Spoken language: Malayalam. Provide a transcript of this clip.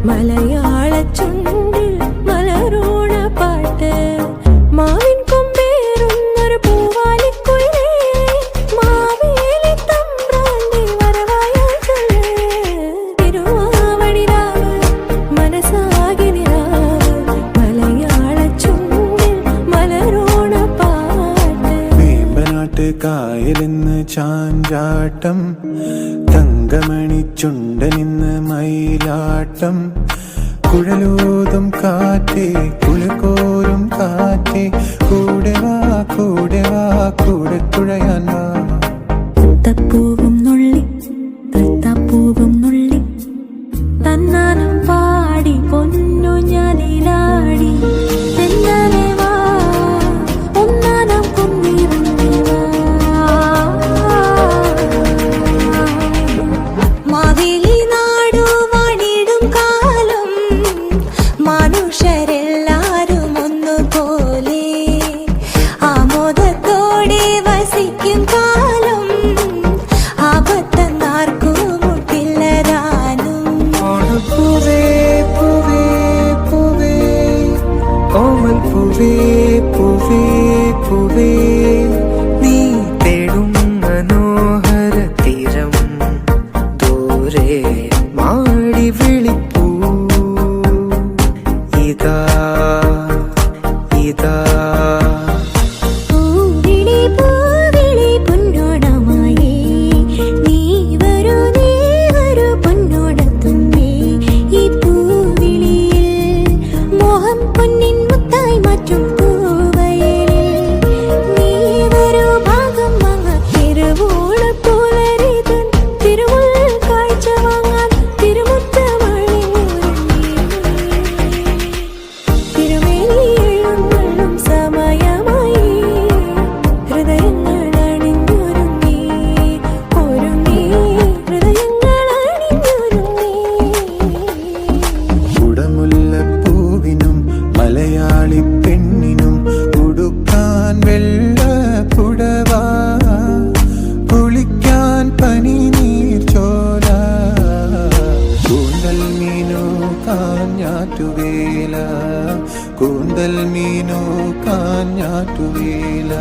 മലയാള ചുണ്ടിൽ മലരോണ പാട്ട് മാവിൻ കൊമ്പേറുന്നൊരു പൂവാലിക്കുയിലേ മാവേലി തമ്പ്രാന്റെ വരവായാൽ ചൊല്ല് തിരുവാവടി രാവ് മനസ്സാകെ നിലാവ് മലയാള ചുണ്ടിൽ മലരോണ പാട്ട് വേമ്പനാട്ട് കായലിന്ന് ചാഞ്ചാട്ടം തങ്കമണി ചുണ്ടനിന്ന് മയിലാട്ടം കുഴലൂതും കാറ്റേ കുളിക്കോരും കാറ്റേ കൂടെ വാ കൂടെ വാ കൂടെ തുഴയാൻ വാ തപ്പൂവും നുള്ളി തത്താപ്പൂവും നുള്ളി തന്നാനം പാടി പൊന്നു ഞാനിലാടി തെന്നാലെ വാ ഒന്നാനാം കുന്നിറങ്ങി വാ മാവേലി നാടു വാണിടും കാലം മനുഷ്യരെല്ലാരും ഒന്നുപോലെ ആമോദത്തോടെ വസിക്കും കാലം ആപത്തെന്നാർക്കും മുട്ടില്ലതാനും പൂവേ പൂവേ പൂവേ ഓമൽ പൂവേ പൂവേ പൂവേ നീ തേടും മനോഹര തീരം ദൂരെ മാടി വിളിപ്പൂ ഇതാ ഇതാ പൂവിളി പൊന്നോണമായേ നീ വരൂ പൊന്നോടത്തുമ്പേ ഈ പൂവിളിയിൽ മോഹം പൊന്നിൻ മുത്തായി മാറ്റും പൂവയലിൽ നീ വരൂ ഭാഗം വാങ്ങാൻ തിരുവോണ പുലരിതൻ തിരുമുൽ കാഴ്ച വാങ്ങാൻ തിരുമുറ്റമഴി തിരുമേനി എഴുന്നള്ളും സമയമായി ഹൃദയങ്ങൾ അണിഞ്ഞൊരുങ്ങി ഹൃദയങ്ങൾ അണിഞ്ഞൊരുങ്ങി കുടമുല്ലപ്പൂവിനും മലയാളി പെണ്ണിനും ഉടുക്കാൻ വെള്ള പുടവ കുളിക്കാൻ പനി നീർ ചോല കൂന്തൽ മീനു കാഞ്ഞാറ്റുവേല കൂന്തൽ മീനു കാഞ്ഞാറ്റുവേല